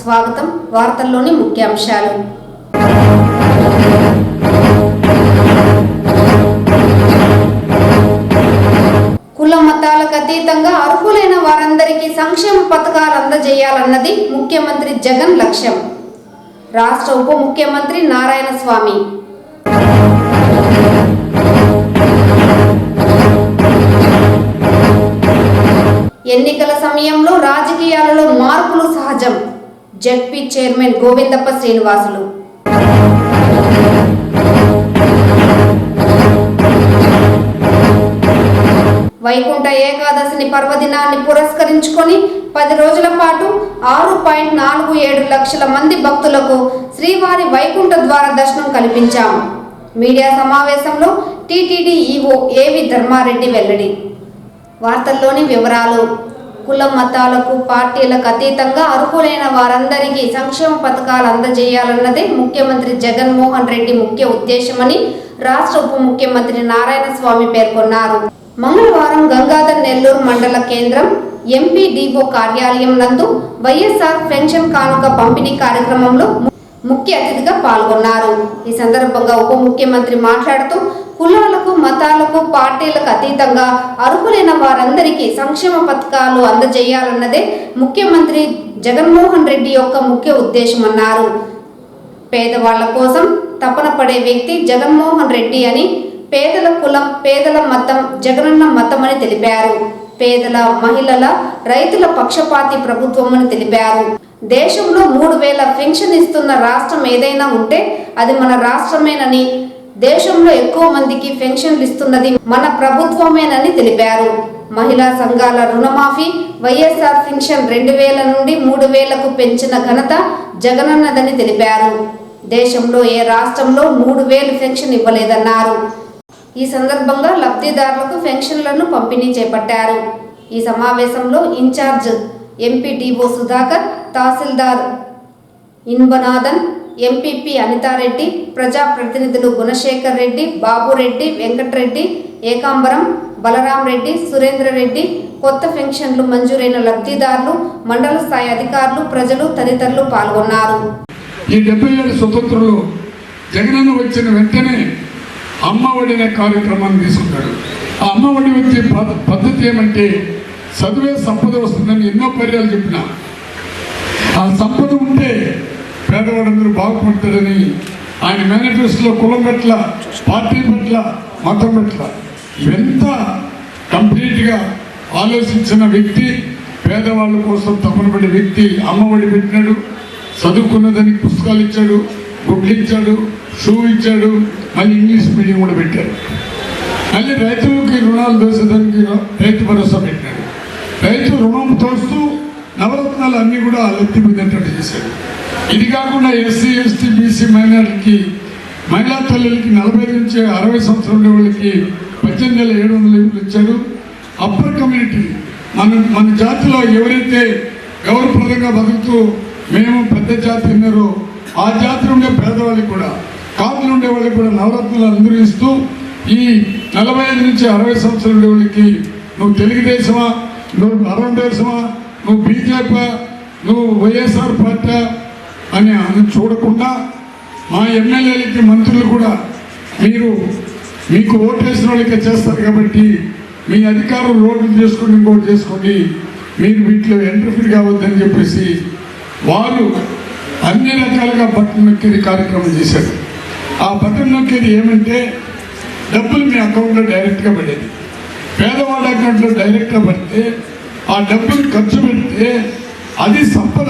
స్వాగతం. వార్తల్లోని ముఖ్యాంశాలు. కుల మతాలకు అతీతంగా అర్హులైన వారందరికీ సంక్షేమ పథకాలు అందజేయాలన్నది ముఖ్యమంత్రి జగన్ లక్ష్యం. రాష్ట్ర ఉప ముఖ్యమంత్రి నారాయణ స్వామి. ఎన్నికల సమయంలో రాజకీయాలలో మార్పులు సహజం. ZP chairman Govindappa Srinivasulu. వైకుంఠ ఏకాదశిని పర్వదినాన్ని పురస్కరించుకొని 10 రోజుల పాటు 6.47 లక్షల మంది భక్తులకు శ్రీవారి వైకుంఠ ద్వార దర్శనం కల్పించాం. మీడియా సమావేశంలో టీటీడీ ఈవో ఏవి ధర్మారెడ్డి వెల్లడి. వార్తల్లోని వివరాలు. కుల మతాలకు పార్టీలకు అతీతంగా అర్హులైన వారందరికీ సంక్షేమ పథకాలు అందజేయాలన్నదే ముఖ్యమంత్రి జగన్మోహన్ రెడ్డి ముఖ్య ఉద్దేశమని రాష్ట్ర ఉప ముఖ్యమంత్రి నారాయణ స్వామి పేర్కొన్నారు. మంగళవారం గంగాధర్ నెల్లూరు మండల కేంద్రం ఎంపీడీఓ కార్యాలయం నందు వైఎస్ఆర్ పెన్షన్ కానుక పంపిణీ కార్యక్రమంలో ముఖ్య అతిథిగా పాల్గొన్నారు. ఈ సందర్భంగా ఉప ముఖ్యమంత్రి మాట్లాడుతూ కులాలకు మతాలకు పార్టీలకు అతీతంగా అర్హులైన వారందరికీ సంక్షేమ పథకాలు అందజేయాలన్నదే ముఖ్యమంత్రి జగన్మోహన్ రెడ్డి యొక్క ముఖ్య ఉద్దేశమన్నారు. పేదవాళ్ల కోసం తపన పడే వ్యక్తి జగన్మోహన్ రెడ్డి అని, పేదల కులం పేదల మతం జగనన్న మతం అని తెలిపారు. పేదల మహిళల రైతుల పక్షపాతి ప్రభుత్వం అని తెలిపారు. దేశంలో 3000 పెన్షన్ ఇస్తున్న రాష్ట్రం ఏదైనా ఉంటే అది మన రాష్ట్రమేనని, దేశంలో ఎక్కువ మందికి పెన్షన్లు ఇస్తున్నది మన ప్రభుత్వమేనని తెలిపారు. మహిళా సంఘాల రుణమాఫీ, వైఎస్ఆర్ పెన్షన్ 2000 నుండి 3000కు పెంచిన ఘనత జగనన్నదని తెలిపారు. దేశంలో ఏ రాష్ట్రంలో 3000 పెన్షన్ ఇవ్వలేదన్నారు. ఈ సందర్భంగా లబ్ధిదారులకు పెన్షన్లను పంపిణీ చేపట్టారు. ఈ సమావేశంలో ఇన్ఛార్జ్ ఎంపీడీఓ సుధాకర్, తహసీల్దార్ ఇన్బనాథన్, ఎంపీపీ అనితారెడ్డి, ప్రజాప్రతినిధులు గుణశేఖర్ రెడ్డి, బాబురెడ్డి, వెంకటరెడ్డి, ఏకాంబరం, బలరాం రెడ్డి, సురేంద్ర రెడ్డి, కొత్త పెన్షన్లు మంజూరైన లబ్ధిదారులు, మండల స్థాయి అధికారులు, ప్రజలు తదితరులు పాల్గొన్నారు. ఈ 77 స్వతంత్రంలో జగనన్న వచ్చిన వెంటనే అమ్మఒడి అనే కార్యక్రమాన్ని తీసుకున్నాడు. ఆ అమ్మఒడి వచ్చే పద్ధతి ఏమంటే చదువే సంపద వస్తుందని ఎన్నో పర్యాలు చెప్పిన, ఆ సంపద ఉంటే పేదవాడందరూ బాగుపడతారని ఆయన మేనిఫెస్టోలో కులం పట్ల, పార్టీ పట్ల, మతం పట్ల ఇవంతా కంప్లీట్గా ఆలోచించిన వ్యక్తి, పేదవాళ్ళ కోసం తపన పడే వ్యక్తి. అమ్మఒడి పెట్టినాడు, చదువుకున్నదానికి పుస్తకాలు ఇచ్చాడు, గుడ్లు ఇచ్చాడు, షూ ఇచ్చాడు, మళ్ళీ ఇంగ్లీష్ మీడియం కూడా పెట్టారు. మళ్ళీ రైతులకి రుణాలు దోసేదానికి రైతు భరోసా పెట్టాడు. రైతు రుణం తోస్తూ నవరత్నాలు అన్నీ కూడా లెత్తి పొందేటట్టు చేశాడు. ఇది కాకుండా ఎస్సీ, ఎస్టీ, బీసీ మైనారిటీకి, మహిళా తల్లులకి 40 నుంచి 60 సంవత్సరాల వాళ్ళకి 18,700 ఇచ్చాడు. అప్పర్ కమ్యూనిటీ మన జాతిలో ఎవరైతే గౌరవప్రదంగా బతుకుతూ మేము పెద్ద జాతి ఉన్నారో ఆ జాతి ఉండే పేదవాళ్ళకి కూడా, కాపులు ఉండే వాళ్ళకి కూడా నవరత్నాలు అందరూ ఇస్తూ ఈ 45 నుంచి 60 సంవత్సరాల వాళ్ళకి నువ్వు తెలుగుదేశమా, నువ్వు అరుణ్ దేశమా, నువ్వు బీజేపీ, నువ్వు వైఎస్ఆర్ పార్టీ అని చూడకుండా మా ఎమ్మెల్యేలకి, మంత్రులు కూడా మీకు ఓటేసిన వాళ్ళకే చేస్తారు కాబట్టి మీ అధికారం రోడ్లు చేసుకొని ఇంకోటి చేసుకోండి, మీరు వీటిలో ఇంటర్ఫీర్ కావద్దని చెప్పేసి వారు అన్ని రకాలుగా బటన్ నొక్కేది కార్యక్రమం చేశారు. ఆ బటన్ నొక్కేది ఏమంటే డబ్బులు మీ అకౌంట్లో డైరెక్ట్గా పడేది. పేదవాళ్ళ అకౌంట్లో డైరెక్ట్గా పడితే ఆ డబ్బులు ఖర్చు పెడితే అది సంపద.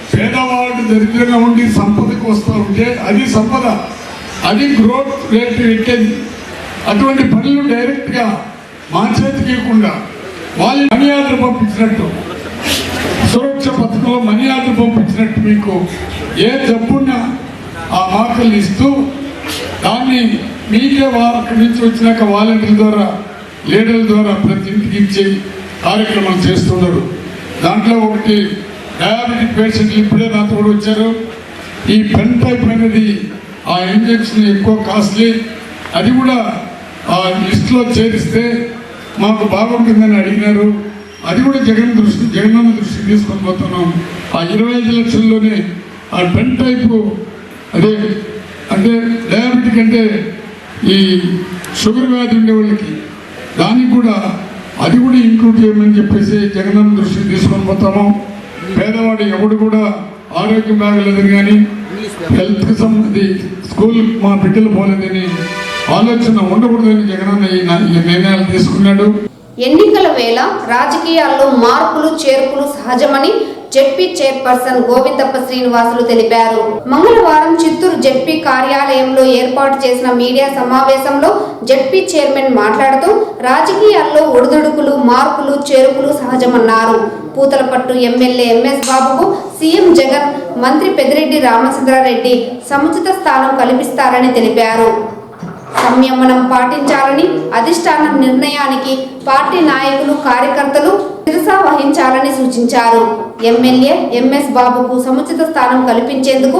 పేదవాళ్ళు దరిద్రంగా ఉండి సంపదకు వస్తూ ఉంటే అది సంపద, అది గ్రోత్ రేట్ ఎక్కేది. అటువంటి పనులు డైరెక్ట్గా మా చేతికి ఇవ్వకుండా వాళ్ళు మనీ ఆర్డర్ పంపించినట్టు, సురక్ష పథకంలో మనీ ఆర్డర్ పంపించినట్టు మీకు ఏ జబ్బున్నా ఆ మార్కులు ఇస్తూ దాన్ని మీకే అక్కడి నుంచి వచ్చినాక వాలంటీర్ల ద్వారా, లీడర్ల ద్వారా ప్రతి ఇంటికి ఇచ్చే కార్యక్రమాలు చేస్తున్నారు. దాంట్లో ఒకటి డయాబెటిక్ పేషెంట్లు ఇప్పుడే నాతో కూడా వచ్చారు. ఈ పెన్ టైప్ అనేది ఆ ఇంజక్షన్ ఎక్కువ కాస్ట్లీ, అది కూడా ఆ లిస్టులో చేరిస్తే మాకు బాగుంటుందని అడిగినారు. అది కూడా జగనన్న దృష్టి తీసుకొని పోతున్నాం. ఆ 25 లక్షల్లోనే ఆ పెన్ టైపు అదే అంటే డయాబెటిక్ అంటే ఈ షుగర్ వ్యాధి ఉండే వాళ్ళకి దానికి కూడా అది కూడా ఇంక్లూడ్ చేయమని చెప్పేసి జగనన్న దృష్టికి తీసుకొని పోతాము. పేదవాడు ఎవడు కూడా ఆరోగ్యం బాగలేదని కానీ హెల్త్కి సంబంధించి స్కూల్ మా బిడ్డలు పోలేదని ఆలోచన ఉండకూడదని జగనన్న ఈ నిర్ణయాలు తీసుకున్నాడు. ఎన్నికల వేళ రాజకీయాల్లో మార్పులు చేర్పులు సహజమని జెడ్పీ చైర్పర్సన్ గోవిందప్ప శ్రీనివాసులు తెలిపారు. మంగళవారం చిత్తూరు జెడ్పీ కార్యాలయంలో ఏర్పాటు చేసిన మీడియా సమావేశంలో జెడ్పీ చైర్మన్ మాట్లాడుతూ రాజకీయాల్లో ఒడిదుడుకులు మార్పులు చేర్పులు సహజమన్నారు. పూతలపట్టు ఎమ్మెల్యే ఎంఎస్ బాబుకు సీఎం జగన్, మంత్రి పెద్దిరెడ్డి రామచంద్రారెడ్డి సముచిత స్థానం కల్పిస్తారని తెలిపారు. సంయమనం పాటించాలని, అధిష్టానం నిర్ణయానికి పార్టీ నాయకులు కార్యకర్తలు శిరస వహించాలని సూచించారు. ఎమ్మెల్యే ఎంఎస్ బాబుకు సముచిత స్థానం కల్పించేందుకు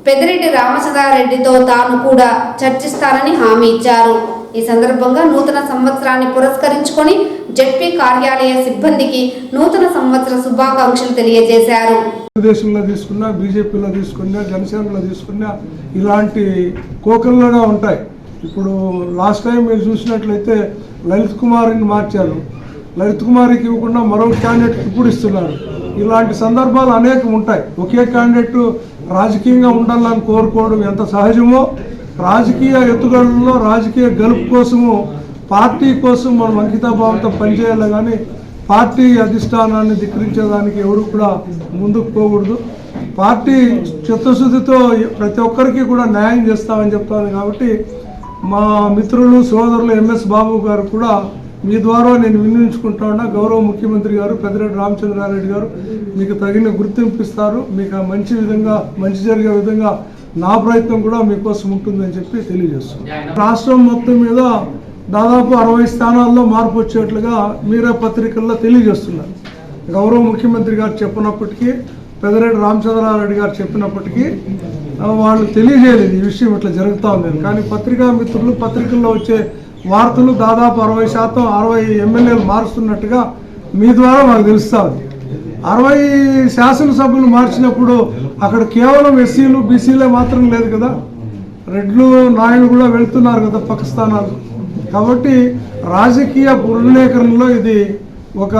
పెద్దిరెడ్డి రామచంద్రారెడ్డితో తాను కూడా చర్చిస్తానని హామీ ఇచ్చారు. ఈ సందర్భంగా నూతన సంవత్సరాన్ని పురస్కరించుకొని జెడ్పీ కార్యాలయ సిబ్బందికి నూతన సంవత్సర శుభాకాంక్షలు తెలియజేశారు. తెలుగుదేశంలో తీసుకున్నా, బీజేపీలో తీసుకున్నా, జనసేనలో తీసుకున్నా ఇలాంటి కోకల్లోనే ఉంటాయి. ఇప్పుడు లాస్ట్ టైం మీరు చూసినట్లయితే లలిత్ కుమార్ని మార్చారు. లలిత్ కుమార్కి ఇవ్వకుండా మరో క్యాండిడేట్ ఇప్పుడు ఇస్తున్నారు. ఇలాంటి సందర్భాలు అనేకం ఉంటాయి. ఒకే క్యాండిడేట్ రాజకీయంగా ఉండాలని కోరుకోవడం ఎంత సహజమో, రాజకీయ ఎత్తుగడల్లో రాజకీయ గెలుపు కోసము పార్టీ కోసం మనం అంకితాభావంతో పనిచేయాలి. కానీ పార్టీ అధిష్టానాన్ని ధిక్కరించేదానికి ఎవరు కూడా ముందుకు పోకూడదు. పార్టీ చిత్తశుద్ధితో ప్రతి ఒక్కరికి కూడా న్యాయం చేస్తామని చెప్తాను. కాబట్టి మా మిత్రులు సోదరులు ఎంఎస్ బాబు గారు కూడా మీ ద్వారా నేను వినియోగించుకుంటా ఉన్నా. గౌరవ ముఖ్యమంత్రి గారు పెద్దిరెడ్డి రామచంద్రారెడ్డి గారు మీకు తగిన గుర్తింపు ఇస్తారు. మీకు మంచి జరిగే విధంగా నా ప్రయత్నం కూడా మీకోసం ఉంటుందని చెప్పి తెలియజేస్తున్నాను. రాష్ట్రం మొత్తం మీద దాదాపు 60 స్థానాల్లో మార్పు వచ్చేట్లుగా మీరే పత్రికల్లో తెలియజేస్తున్నారు. గౌరవ ముఖ్యమంత్రి గారు చెప్పినప్పటికీ, పెద్దిరెడ్డి రామచంద్రారెడ్డి గారు చెప్పినప్పటికీ వాళ్ళు తెలియజేయలేదు ఈ విషయం ఇట్లా జరుగుతూ ఉంది. కానీ పత్రికా మిత్రులు పత్రికల్లో వచ్చే వార్తలు దాదాపు 60% 60 ఎమ్మెల్యేలు మారుస్తున్నట్టుగా మీ ద్వారా మాకు తెలుస్తూ ఉంది. 60 శాసనసభ్యులు మార్చినప్పుడు అక్కడ కేవలం ఎస్సీలు బీసీలే మాత్రం లేదు కదా, రెడ్లు నాయుడు కూడా వెళ్తున్నారు కదా పక్క స్థానాలు. కాబట్టి రాజకీయ పునర్లేఖనంలో ఇది ఒక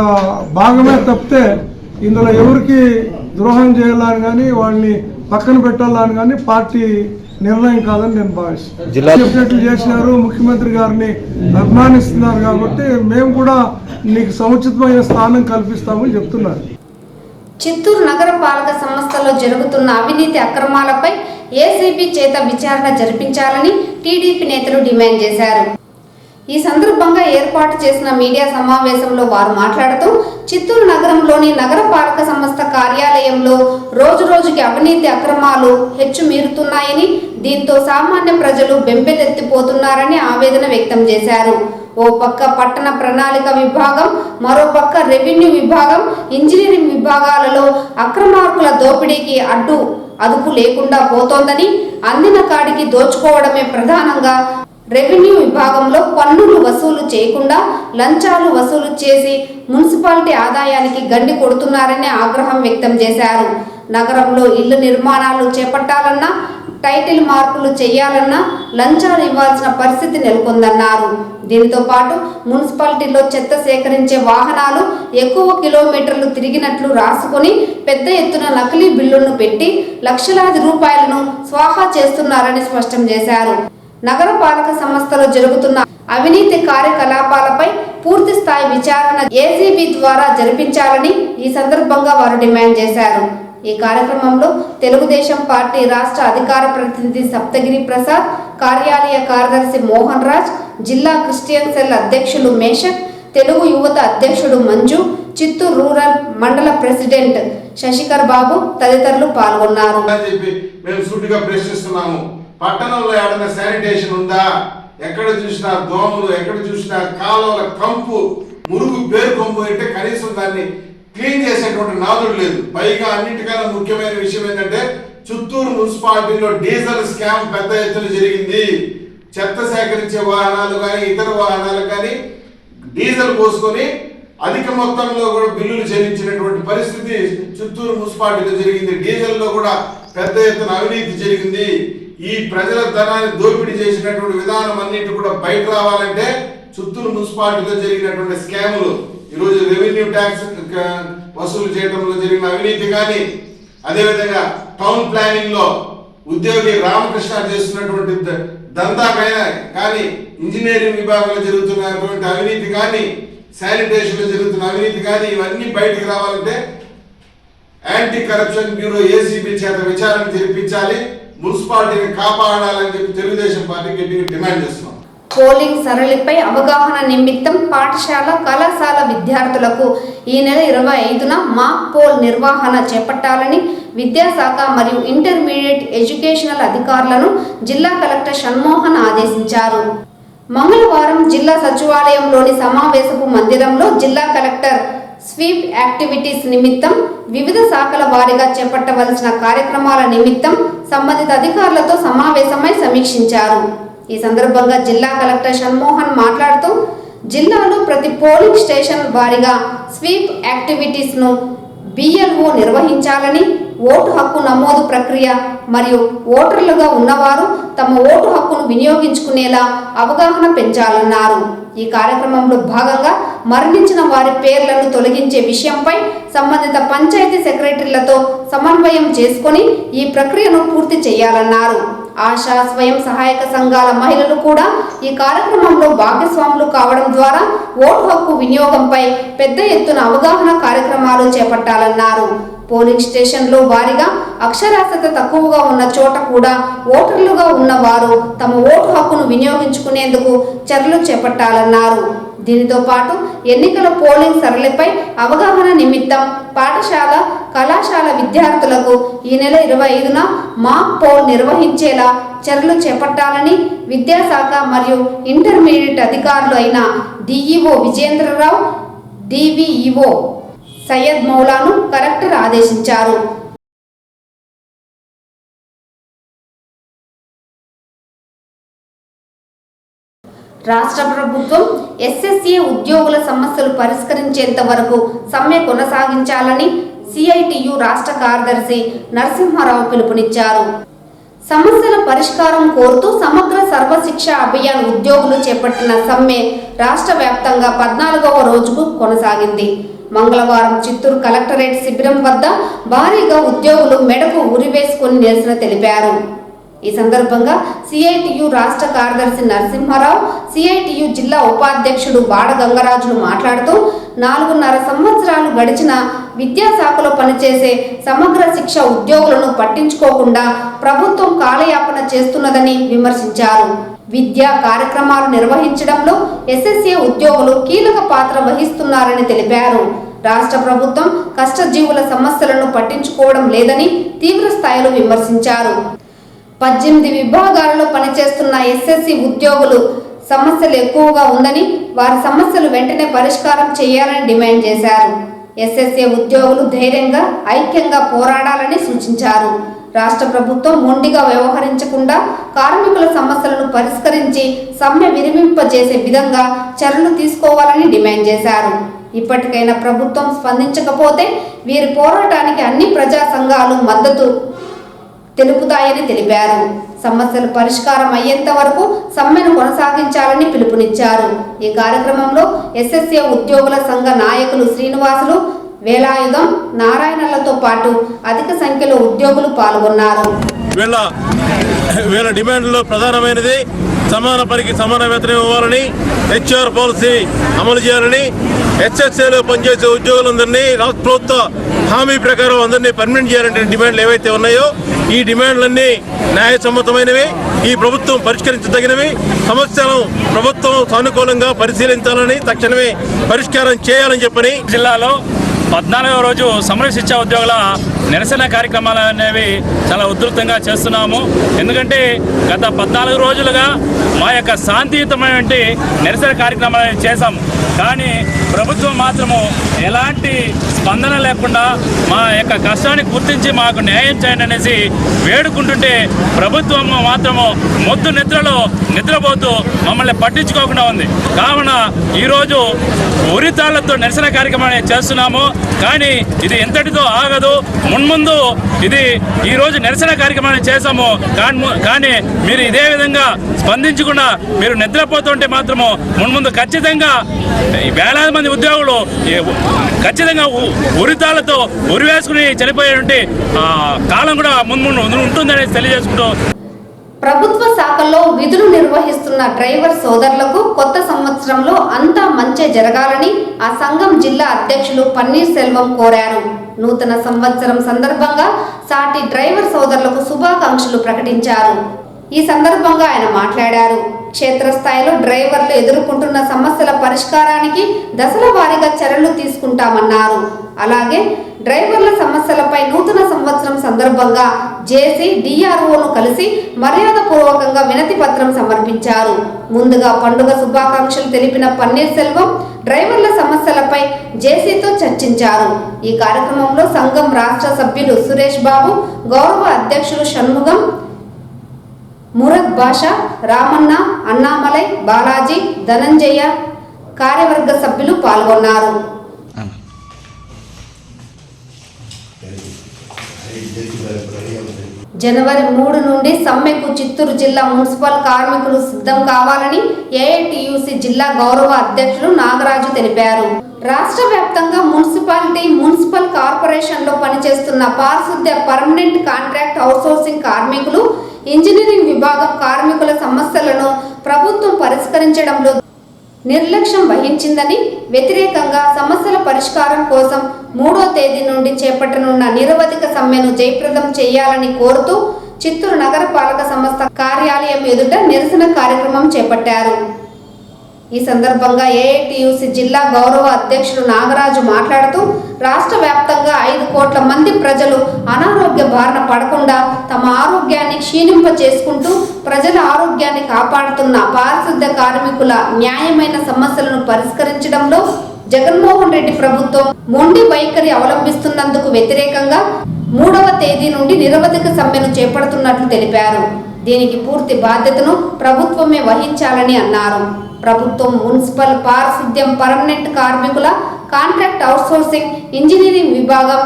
భాగమే తప్పితే ఇందులో ఎవరికి ద్రోహం చేయాలని కానీ వాళ్ళని పక్కన పెట్టాలని కానీ పార్టీ నిర్ణయం కాదని నేను భావిస్తాను. చెప్పినట్లు చేసినారు, ముఖ్యమంత్రి గారిని అభిమానిస్తున్నారు కాబట్టి మేము కూడా నీకు సముచితమైన స్థానం కల్పిస్తామని చెప్తున్నారు. చిత్తూరు నగర పాలక సంస్థలో జరుగుతున్న అవినీతి అక్రమాలపై ఏసీబీ చేత విచారణ జరిపించాలని టీడీపీ నేతలు డిమాండ్ చేశారు. ఈ సందర్భంగా ఏర్పాటు చేసిన మీడియా సమావేశంలో వారు మాట్లాడుతూ చిత్తూరు నగరంలోని నగర పాలక సంస్థ కార్యాలయంలో రోజురోజుకి అవినీతి అక్రమాలు హెచ్చుమీరుతున్నాయని, దీంతో సామాన్య ప్రజలు బెంబేలెత్తిపోతున్నారని ఆవేదన వ్యక్తం చేశారు. ఓ పక్క పట్టణ ప్రణాళిక విభాగం, మరో పక్క రెవెన్యూ విభాగం, ఇంజనీరింగ్ విభాగాలలో అక్రమార్కుల దోపిడీకి అదుపు లేకుండా పోతోందని, అందిన కాడికి దోచుకోవడమే ప్రధానంగా రెవెన్యూ విభాగంలో పన్నులు వసూలు చేయకుండా లంచాలు వసూలు చేసి మున్సిపాలిటీ ఆదాయానికి గండి కొడుతున్నారని ఆగ్రహం వ్యక్తం చేశారు. నగరంలో ఇళ్ల నిర్మాణాలు చేపట్టాలన్నా, టైటిల్ మార్పులు చేయాలన్నా లంచాలు ఇవ్వాల్సిన పరిస్థితి నెలకొందన్నారు. దీనితో పాటు మున్సిపాలిటీలో చెత్త సేకరించే వాహనాలు ఎక్కువ కిలోమీటర్లు తిరిగినట్లు రాసుకొని పెద్ద ఎత్తున నకిలీ బిల్లులను పెట్టి లక్షలాది రూపాయలను స్వాహా చేస్తున్నారని స్పష్టం చేశారు. నగర పాలక సంస్థలో జరుగుతున్న అవినీతి కార్యకలాపాలపై పూర్తి స్థాయి విచారణ ఏసీబీ ద్వారా జరిపించాలని ఈ సందర్భంగా వారు డిమాండ్ చేశారు. ఈ కార్యక్రమంలో తెలుగుదేశం పార్టీ రాష్ట్ర అధికార ప్రతినిధి సప్తగిరి ప్రసాద్, కార్యాలయ కార్యదర్శి మోహన్ రాజ్, జిల్లా క్రిస్టియన్ సెల్ అధ్యక్షులు మేషక్, తెలుగు యువత అధ్యక్షుడు మంజు, చిత్తూరు రూరల్ మండల ప్రెసిడెంట్ శశికర్ బాబు తదితరులు పాల్గొన్నారు. పట్టణంలో ఏడైనా శానిటేషన్ ఉందా? ఎక్కడ చూసినా దోమలు, ఎక్కడ చూసినా కాలువల కంపు, మురుగు పేరుకొంపు అంటే కనీసం దాన్ని క్లీన్ చేసేటువంటి నాదుడు లేదు. పైగా అన్నిటికన్నా ముఖ్యమైన విషయం ఏంటంటే చిత్తూరు మున్సిపాలిటీలో డీజిల్ స్కామ్ పెద్ద ఎత్తున జరిగింది. చెత్త సేకరించే వాహనాలు కానీ ఇతర వాహనాలు కానీ డీజిల్ పోసుకొని అధిక మొత్తంలో కూడా బిల్లులు చెల్లించినటువంటి పరిస్థితి చిత్తూరు మున్సిపాలిటీలో జరిగింది. డీజిల్లో కూడా పెద్ద ఎత్తున అవినీతి జరిగింది. ఈ ప్రజల ధనాన్ని దోపిడీ చేసినటువంటి విధానం అన్నిటి కూడా బయట రావాలంటే చిత్తూరు మున్సిపాలిటీలో జరిగినటువంటి స్కాములు, ఈరోజు రెవెన్యూ ట్యాక్స్ వసూలు చేయడంలో జరిగిన అవినీతి కానీ, అదేవిధంగా టౌన్ ప్లానింగ్ లో ఉద్యోగి రామకృష్ణ చేస్తున్నటువంటి దందాకైనా కానీ, ఇంజనీరింగ్ విభాగంలో జరుగుతున్నటువంటి అవినీతి కానీ, శానిటేషన్ లో జరుగుతున్న అవినీతి కానీ, ఇవన్నీ బయటికి రావాలంటే యాంటీ కరప్షన్ బ్యూరో ఏసీబీ చేత విచారణ జరిపించాలి, మున్సిపాలిటీని కాపాడాలని చెప్పి తెలుగుదేశం పార్టీ గట్టిగా డిమాండ్ చేస్తున్నాం. పోలింగ్ సరళిపై అవగాహన నిమిత్తం పాఠశాల కళాశాల విద్యార్థులకు ఈ నెల 25న మాక్ పోల్ నిర్వహణ చేపట్టాలని విద్యాశాఖ మరియు ఇంటర్మీడియట్ ఎడ్యుకేషనల్ అధికారులను జిల్లా కలెక్టర్ షణ్మోహన్ ఆదేశించారు. మంగళవారం జిల్లా సచివాలయంలోని సమావేశపు మందిరంలో జిల్లా కలెక్టర్ స్వీప్ యాక్టివిటీస్ నిమిత్తం వివిధ శాఖల వారీగా చేపట్టవలసిన కార్యక్రమాల నిమిత్తం సంబంధిత అధికారులతో సమావేశమై సమీక్షించారు. ఈ సందర్భంగా జిల్లా కలెక్టర్ షణ్మోహన్ మాట్లాడుతూ జిల్లాలో ప్రతి పోలింగ్ స్టేషన్ వారీగా స్వీప్ యాక్టివిటీస్ ను BLO నిర్వహించాలని, ఓటు హక్కు నమోదు ప్రక్రియ మరియు ఓటర్లుగా ఉన్నవారు తమ ఓటు హక్కును వినియోగించుకునేలా అవగాహన పెంచాలన్నారు. ఈ కార్యక్రమంలో భాగంగా మరణించిన వారి పేర్లను తొలగించే విషయంపై సంబంధిత పంచాయతీ సెక్రటరీలతో సమన్వయం చేసుకొని ఈ ప్రక్రియను పూర్తి చేయాలన్నారు. ఆశా స్వయం సహాయక సంఘాల మహిళలు కూడా ఈ కార్యక్రమంలో భాగస్వాములు కావడం ద్వారా ఓటు హక్కు వినియోగంపై పెద్ద ఎత్తున అవగాహన కార్యక్రమాలు చేపట్టాలన్నారు. పోలింగ్ స్టేషన్లో వారీగా అక్షరాస్యత తక్కువగా ఉన్న చోట కూడా ఓటర్లుగా ఉన్నవారు తమ ఓటు హక్కును వినియోగించుకునేందుకు చర్యలు చేపట్టాలన్నారు. దీనితో పాటు ఎన్నికల పోలింగ్ సరళిపై అవగాహన నిమిత్తం పాఠశాల కళాశాల విద్యార్థులకు ఈ నెల 25న మాక్ పోల్ నిర్వహించేలా చర్యలు చేపట్టాలని విద్యాశాఖ మరియు ఇంటర్మీడియట్ అధికారులు అయిన DEO విజేంద్రరావు, DVEO సయ్యద్ మౌలాను కలెక్టర్ ఆదేశించారు. రాష్ట్ర ప్రభుత్వం SSA ఉద్యోగుల సమస్యలు పరిష్కరించేంత వరకు సమ్మె కొనసాగించాలని CITU రాష్ట్ర కార్యదర్శి నరసింహారావు పిలుపునిచ్చారు. సమస్యల పరిష్కారం కోరుతూ సమగ్ర సర్వశిక్ష అభియాన్ ఉద్యోగులు చేపట్టిన సమ్మె రాష్ట్ర వ్యాప్తంగా 14వ రోజుకు కొనసాగింది. మంగళవారం చిత్తూరు కలెక్టరేట్ శిబిరం వద్ద భారీగా ఉద్యోగులు మెడకు ఉరివేసుకుని నిరసన తెలిపారు. ఈ సందర్భంగా CITU రాష్ట్ర కార్యదర్శి నరసింహారావు, CITU జిల్లా ఉపాధ్యక్షుడు బాడ గంగరాజులు మాట్లాడుతూ 4.5 సంవత్సరాలు గడిచిన విద్యాశాఖలో పనిచేసే సమగ్ర శిక్ష ఉద్యోగులను పట్టించుకోకుండా ప్రభుత్వం కాలయాపన చేస్తున్నదని విమర్శించారు. విద్యా కార్యక్రమాలు నిర్వహించడంలో SSA ఉద్యోగులు కీలక పాత్ర వహిస్తున్నారని తెలిపారు. రాష్ట్ర ప్రభుత్వం కష్టజీవుల సమస్యలను పట్టించుకోవడం లేదని తీవ్ర స్థాయిలో విమర్శించారు. 18 విభాగాలలో పనిచేస్తున్న SSC ఉద్యోగులు సమస్యలు ఎక్కువగా ఉందని, వారి సమస్యలు వెంటనే పరిష్కారం చేయాలని డిమాండ్ చేశారు. SSA ఉద్యోగులు ధైర్యంగా ఐక్యంగా పోరాడాలని సూచించారు. రాష్ట్ర ప్రభుత్వం మొండిగా వ్యవహరించకుండా కార్మికుల సమస్యలను పరిష్కరించి సమ్మె విరమింపజేసే విధంగా చర్యలు తీసుకోవాలని డిమాండ్ చేశారు. ఇప్పటికైనా ప్రభుత్వం స్పందించకపోతే వీరి పోరాటానికి అన్ని ప్రజా సంఘాలు మద్దతు తెలుపుతాయని తెలిపారు. సమస్యలు పరిష్కారం అయ్యేంత వరకు సమ్మెను కొనసాగించాలని పిలుపునిచ్చారు. ఈ కార్యక్రమంలో SSA ఉద్యోగుల సంఘ నాయకులు శ్రీనివాసులు, వేలాయుధం, నారాయణలతో పాటు అధిక సంఖ్యలో ఉద్యోగులు పాల్గొన్నారు. వీళ్ళ డిమాండ్లో ప్రధానమైనది సమాన పనికి సమాన వేతనం ఇవ్వాలని, HR పాలసీ అమలు చేయాలని, SSAలో పనిచేసే ఉద్యోగులందరినీ రాష్ట్ర ప్రభుత్వ హామీ ప్రకారం అందరినీ పర్మనెంట్ చేయాలంటే డిమాండ్లు ఏవైతే ఉన్నాయో ఈ డిమాండ్లన్నీ న్యాయసమ్మతమైనవి, ఈ ప్రభుత్వం పరిష్కరించదగినవి. సమస్యలను ప్రభుత్వం సానుకూలంగా పరిశీలించాలని, తక్షణమే పరిష్కారం చేయాలని చెప్పని జిల్లాలో 14వ రోజు సమగ్ర శిక్షా ఉద్యోగుల నిరసన కార్యక్రమాలు అనేవి చాలా ఉధృతంగా చేస్తున్నాము. ఎందుకంటే గత 14 రోజులుగా మా యొక్క శాంతియుతమైన నిరసన కార్యక్రమాలు చేశాము. కానీ ప్రభుత్వం మాత్రము ఎలాంటి స్పందన లేకుండా మా యొక్క కష్టాన్ని గుర్తించి మాకు న్యాయం చేయండి అనేసి వేడుకుంటుంటే ప్రభుత్వం మాత్రము మొద్దు నిద్రలో నిద్రపోతూ మమ్మల్ని పట్టించుకోకుండా ఉంది. కావున ఈరోజు ఉరితాళ్లతో నిరసన కార్యక్రమాన్ని చేస్తున్నాము. కానీ ఇది ఎంతటితో ఆగదు. మున్ముందు ఇది ఈరోజు నిరసన కార్యక్రమాన్ని చేశాము. కానీ మీరు ఇదే విధంగా స్పందించకుండా మీరు నిద్రపోతుంటే మాత్రము మున్ముందు ఖచ్చితంగా వేలాది మంది ఉద్యోగులు ఖచ్చితంగా ఉరితాళ్లతో ఉరివేసుకుని చనిపోయేటువంటి కాలం కూడా ముందు ఉంటుందని తెలియజేసుకుంటూ ప్రభుత్వ శాఖల్లో విధులు నిర్వహిస్తున్న డ్రైవర్ సోదరులకు కొత్త సంవత్సరంలో అంతా మంచే జరగాలని ఆ సంఘం జిల్లా అధ్యక్షులు పన్నీర్ సెల్వం కోరారు. నూతన సంవత్సరం సందర్భంగా సాటి డ్రైవర్ సోదరులకు శుభాకాంక్షలు ప్రకటించారు. ఈ సందర్భంగా ఆయన మాట్లాడారు. క్షేత్రస్థాయిలో డ్రైవర్లు ఎదుర్కొంటున్న సమస్యల పరిష్కారానికి దశల వారీగా చర్యలు తీసుకుంటామన్నారు. అలాగే డ్రైవర్ల సమస్యలపై నూతన సంవత్సరం సందర్భంగా జేసీ డిఆర్ఓను కలిసి మర్యాదపూర్వకంగా వినతి పత్రం సమర్పించారు. ముందుగా పండుగ శుభాకాంక్షలు తెలిపిన పన్నీర్ సెల్వం డ్రైవర్ల సమస్యలపై జేసీతో చర్చించారు. ఈ కార్యక్రమంలో సంఘం రాష్ట్ర సభ్యులు సురేష్ బాబు, గౌరవ అధ్యక్షులు షణ్ముగం, మురద్ బాషా, రామన్న, అన్నామలై, బాలాజీ, ధనంజయ, కార్యవర్గ సభ్యులు పాల్గొన్నారు. జనవరి 3 నుండి సమ్మెకు చిత్తూరు జిల్లా మున్సిపల్ కార్మికులు సిద్ధం కావాలని ఏఐటియుసి జిల్లా గౌరవ అధ్యక్షులు నాగరాజు తెలిపారు. రాష్ట్ర వ్యాప్తంగా మున్సిపల్ కార్పొరేషన్లో పనిచేస్తున్న పారిశుద్ధ్య పర్మనెంట్ కాంట్రాక్ట్ అవుట్సోర్సింగ్ కార్మికులు, ఇంజనీరింగ్ విభాగం కార్మికుల సమస్యలను ప్రభుత్వం పరిష్కరించడంలో నిర్లక్ష్యం వహించిందని, వ్యతిరేకంగా సమస్యల పరిష్కారం కోసం 3వ తేదీ నుండి చేపట్టనున్న నిరవధిక సమ్మెను జయప్రదం చేయాలని కోరుతూ చిత్తూరు నగరపాలక సంస్థ కార్యాలయం ఎదుట నిరసన కార్యక్రమం చేపట్టారు. ఈ సందర్భంగా ఏఐటియుసి జిల్లా గౌరవ అధ్యక్షులు నాగరాజు మాట్లాడుతూ రాష్ట్ర వ్యాప్తంగా 5 కోట్ల మంది ప్రజలు అనారోగ్య బారిన పడకుండా తమ ఆరోగ్యాన్ని క్షీణింప చేసుకుంటూ ప్రజల ఆరోగ్యాన్ని కాపాడుతున్న పారిశుద్ధ్య కార్మికుల న్యాయమైన సమస్యలను పరిష్కరించడంలో జగన్మోహన్ రెడ్డి ప్రభుత్వం మొండి వైఖరి అవలంబిస్తున్నందుకు వ్యతిరేకంగా 3వ తేదీ నుండి నిరవధిక సమ్మెను చేపడుతున్నట్లు తెలిపారు. దీనికి పూర్తి బాధ్యతను ప్రభుత్వమే వహించాలని అన్నారు. ప్రభుత్వం మున్సిపల్ పారిశుద్ధ్యం పర్మనెంట్ కార్మికుల కాంట్రాక్ట్ అవుట్సోర్సింగ్ ఇంజనీరింగ్ విభాగం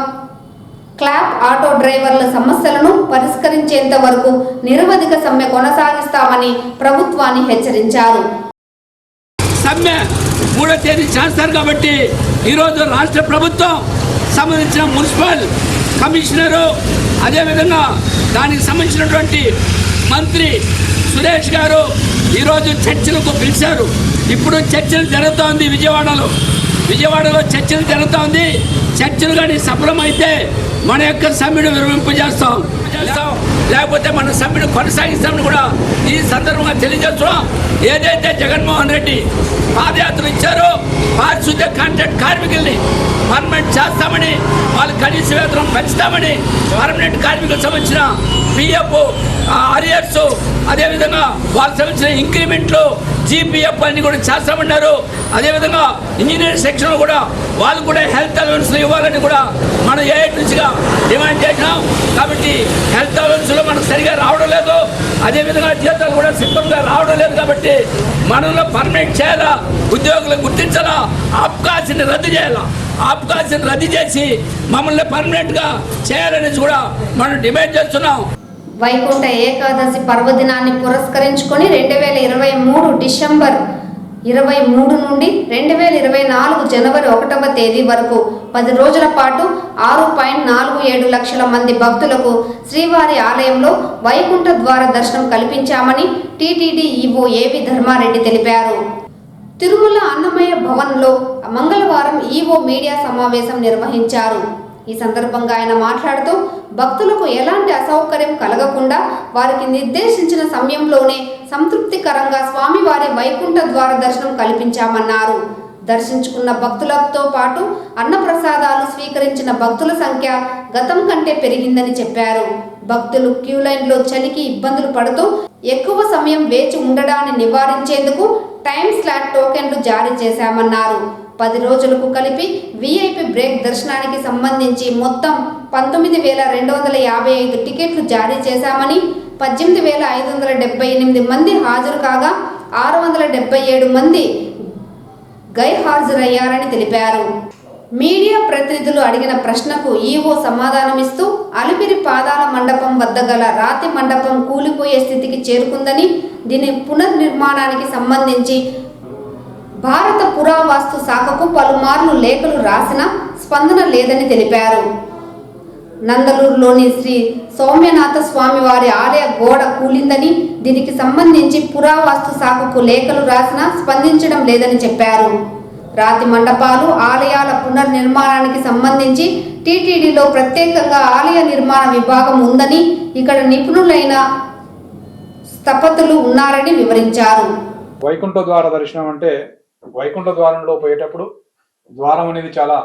క్లాబ్ ఆటో డ్రైవర్ల సమస్యలను పరిష్కరించేంత వరకు నిరవధిక సమ్మె కొనసాగిస్తామని ప్రభుత్వాన్ని హెచ్చరించారు. సమ్మె 3వ తేదీ చేస్తారు కాబట్టి ఈరోజు రాష్ట్ర ప్రభుత్వం సంబంధించిన మున్సిపల్ కమిషనరు, అదేవిధంగా దానికి సంబంధించినటువంటి మంత్రి సురేష్ గారు ఈరోజు చర్చలకు పిలిచారు. ఇప్పుడు చర్చలు జరుగుతోంది విజయవాడలో చర్చలు జరుగుతోంది. చర్చలు కానీ సఫలమైతే మన యొక్క సమ్మెను విరమింపు చేస్తాం, లేకపోతే మన సమ్మెను కొనసాగిస్తామని కూడా ఈ సందర్భంగా తెలియజేస్తున్నాం. ఏదైతే జగన్మోహన్ రెడ్డి పాదయాత్ర ఇచ్చారో పారిశుద్ధ్య కాంట్రాక్ట్ కార్మికుల్ని పర్మనెంట్ చేస్తామని, వాళ్ళు కనీస వేతనం పెంచుతామని, పర్మనెంట్ కార్మికులకు సంబంధించిన పిఎఫ్ అరియర్స్, అదేవిధంగా వాళ్ళకి సంబంధించిన ఇంక్రిమెంట్లు, జీపీఎఫ్ అన్ని కూడా చేస్తామన్నారు. అదేవిధంగా ఇంజనీరింగ్ సెక్షన్లో కూడా వాళ్ళు కూడా హెల్త్ అలవెన్స్లు ఇవ్వాలని కూడా మనం ఏఐటీగా డిమాండ్ చేసినాం. కాబట్టి హెల్త్ అలవెన్స్లో మనకు సరిగా రావడం లేదు, అదేవిధంగా జీతాలు కూడా సిద్ధంగా రావడం లేదు. కాబట్టి మనలో పర్మనెంట్ చేయాలా, ఉద్యోగులను గుర్తించాలా, ఆబ్కాసిని రద్దు చేయాలా, ఆబ్కాసిని రద్దు చేసి మమ్మల్ని పర్మనెంట్గా చేయాలనేసి కూడా మనం డిమాండ్ చేస్తున్నాం. వైకుంఠ ఏకాదశి పర్వదినాన్ని పురస్కరించుకొని 2023 డిసెంబర్ 23 నుండి 2024 జనవరి 1వ తేదీ వరకు 10 రోజుల పాటు 6.47 లక్షల మంది భక్తులకు శ్రీవారి ఆలయంలో వైకుంఠ ద్వార దర్శనం కల్పించామని టీటీడీ ఈవో ఏవి ధర్మారెడ్డి తెలిపారు. తిరుమల అన్నమయ్య భవన్లో మంగళవారం ఈవో మీడియా సమావేశం నిర్వహించారు. ఈ సందర్భంగా ఆయన మాట్లాడుతూ భక్తులకు ఎలాంటి అసౌకర్యం కలగకుండా వారికి నిర్దేశించిన సమయంలోనే సంతృప్తికరంగా స్వామివారి వైకుంఠ ద్వార దర్శనం కల్పించామన్నారు. దర్శించుకున్న భక్తులతో పాటు అన్నప్రసాదాలు స్వీకరించిన భక్తుల సంఖ్య గతం కంటే పెరిగిందని చెప్పారు. భక్తులు క్యూ లైన్లో చలికి ఇబ్బందులు పడుతూ ఎక్కువ సమయం వేచి ఉండడాన్ని నివారించేందుకు టైం స్లాట్ టోకెన్లు జారీ చేశామన్నారు. 10 రోజులకు కలిపి వీఐపీ బ్రేక్ దర్శనానికి సంబంధించి మొత్తం 19,255 టికెట్లు జారీ చేశామని, 18,578 మంది హాజరు కాగా 677 మంది గైర్హాజరయ్యారని తెలిపారు. మీడియా ప్రతినిధులు అడిగిన ప్రశ్నకు ఈవో సమాధానమిస్తూ అలిపిరి పాదాల మండపం వద్ద గల రాతి మండపం కూలిపోయే స్థితికి చేరుకుందని, దీని పునర్నిర్మాణానికి సంబంధించి భారత పురావస్తు శాఖకు పలుమార్లు లేఖలు రాసినా స్పందన లేదని తెలిపారు. నందలూరులోని శ్రీ సౌమ్యనాథ స్వామి వారి ఆలయ గోడ కూలిందని, దీనికి సంబంధించి పురావస్తు శాఖకు లేఖలు రాసినా స్పందించడం లేదని చెప్పారు. రాతి మండపాలు, ఆలయాల పునర్నిర్మాణానికి సంబంధించి టీటీడీలో ప్రత్యేకంగా ఆలయ నిర్మాణ విభాగం ఉందని, ఇక్కడ నిపుణులైన స్థపతులు ఉన్నారని వివరించారు. వైకుంఠ ద్వార దర్శనం అంటే వైకుంఠ ద్వారంలో పోయేటప్పుడు ద్వారం అనేది చాలా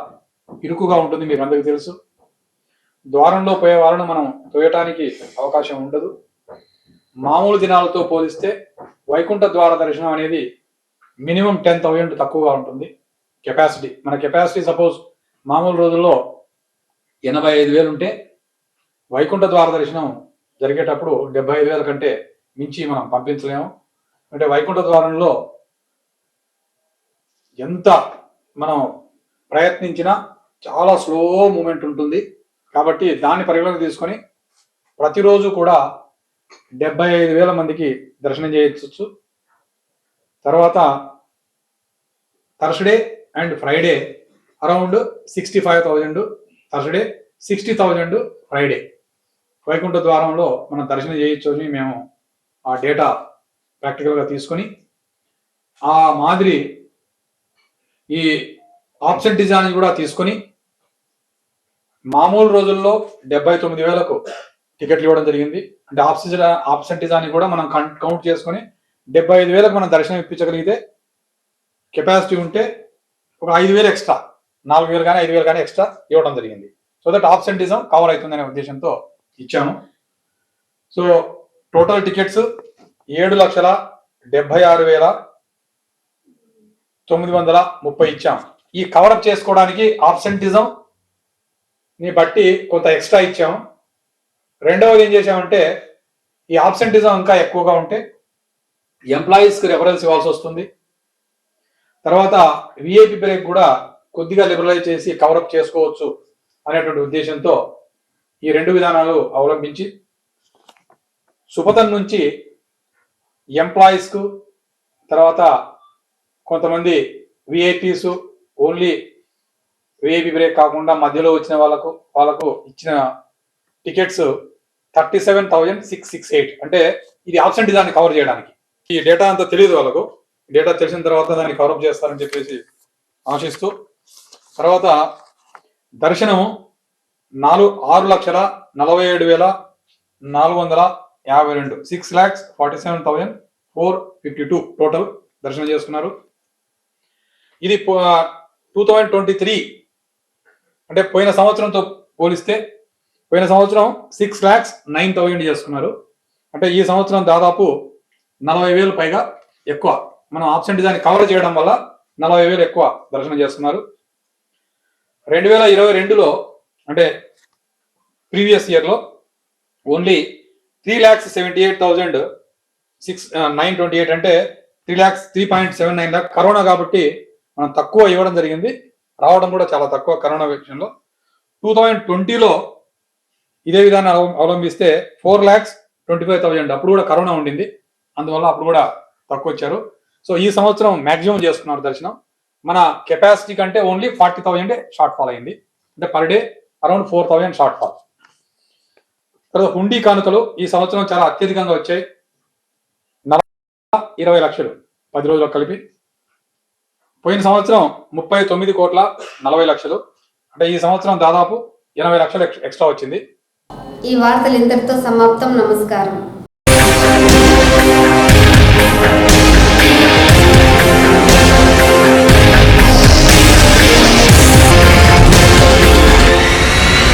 ఇరుకుగా ఉంటుంది, మీకు అందరికీ తెలుసు. ద్వారంలో పోయే వాళ్ళను మనం తోయటానికి అవకాశం ఉండదు. మామూలు దినాలతో పోలిస్తే వైకుంఠ ద్వార దర్శనం అనేది మినిమం 10,000 తక్కువగా ఉంటుంది కెపాసిటీ. మన కెపాసిటీ సపోజ్ మామూలు రోజుల్లో 85,000 ఉంటే వైకుంఠ ద్వార దర్శనం జరిగేటప్పుడు 75,000 కంటే మించి మనం పంపించలేము. అంటే వైకుంఠ ద్వారంలో ఎంత మనం ప్రయత్నించినా చాలా స్లో మూమెంట్ ఉంటుంది. కాబట్టి దాన్ని పరిగణలోకి తీసుకొని ప్రతిరోజు కూడా 75,000 మందికి దర్శనం చేయొచ్చు. తర్వాత Thursday and Friday around 65,000, Thursday 60,000, Friday Vaikuntha ద్వారంలో మనం దర్శనం చేయొచ్చు అని మేము ఆ డేటా ప్రాక్టికల్గా తీసుకొని ఆ మాదిరి ఈ ఆబ్సెంటిజాన్ని కూడా తీసుకొని మామూలు రోజుల్లో 79,000కు టికెట్లు ఇవ్వడం జరిగింది. అంటే ఆబ్సెంటిజాన్ని కూడా మనం కౌంట్ చేసుకొని 75,000కు మనం దర్శనం ఇప్పించగలిగితే కెపాసిటీ ఉంటే ఒక 5,000 ఎక్స్ట్రా, 4,000 కానీ 5,000 కానీ ఎక్స్ట్రా ఇవ్వడం జరిగింది. సో దట్ ఆబ్సెంటిజం కవర్ అవుతుందనే ఉద్దేశంతో ఇచ్చాము. సో టోటల్ టికెట్స్ 7,76,930 ఇచ్చాము. ఈ కవరప్ చేసుకోవడానికి ఆబ్సెంటిజం ని బట్టి కొంత ఎక్స్ట్రా ఇచ్చాము. రెండవది ఏం చేసామంటే ఈ ఆబ్సెంటిజం ఇంకా ఎక్కువగా ఉంటే ఎంప్లాయీస్కి రెఫరెన్స్ ఇవ్వాల్సి వస్తుంది. తర్వాత విఐపి బ్రేక్ కూడా కొద్దిగా లిబరలైజ్ చేసి కవరప్ చేసుకోవచ్చు అనేటువంటి ఉద్దేశంతో ఈ 2 విధానాలు అవలంబించి సుపతన్ నుంచి ఎంప్లాయీస్కు, తర్వాత కొంతమంది విఐపీస్ ఓన్లీ విఐపి బ్రేక్ కాకుండా మధ్యలో వచ్చిన వాళ్ళకు ఇచ్చిన టికెట్స్ 37,668. అంటే ఇది ఆబ్సెంటిజాన్ని కవర్ చేయడానికి. ఈ డేటా అంతా తెలియదు వాళ్ళకు. డేటా తెలిసిన తర్వాత దాన్ని కవరప్ చేస్తారని చెప్పేసి ఆశిస్తూ, తర్వాత దర్శనం 6,47,452 6,47,452 టోటల్ దర్శనం చేసుకున్నారు. ఇది 2023 అంటే పోయిన సంవత్సరంతో పోలిస్తే పోయిన సంవత్సరం 6,09,000 చేసుకున్నారు. అంటే ఈ సంవత్సరం దాదాపు 40,000 పైగా ఎక్కువ. మనం ఆబ్సెంటిజాన్ని కవర్ చేయడం వల్ల 40,000 ఎక్కువ దర్శనం చేసుకున్నారు. 2022లో అంటే ప్రీవియస్ ఇయర్లో ఓన్లీ 3,78,928 అంటే 3,79 లాక్. కరోనా కాబట్టి మనం తక్కువ ఇవ్వడం జరిగింది, రావడం కూడా చాలా తక్కువ కరోనా విషయంలో. 2020లో ఇదే విధానం అవలంబిస్తే 4,25,000, అప్పుడు కూడా కరోనా ఉండింది, అందువల్ల అప్పుడు కూడా తక్కువ వచ్చారు. సో ఈ సంవత్సరం మ్యాక్సిమం చేసుకున్నారు దర్శనం. మన కెపాసిటీ కంటే ఓన్లీ 40,000 షార్ట్ ఫాల్ అయింది. అంటే per day around 4,000 short fall. తర్వాత హుండీ కానుకలు ఈ సంవత్సరం చాలా అత్యధికంగా వచ్చాయి. 20 లక్షలు 10 రోజులకు కలిపి. పోయిన సంవత్సరం 39,40,00,000. అంటే ఈ సంవత్సరం దాదాపు 80 లక్షలు ఎక్స్ట్రా వచ్చింది. ఈ వార్తలు ఇంతటితో సమాప్తం. నమస్కారం.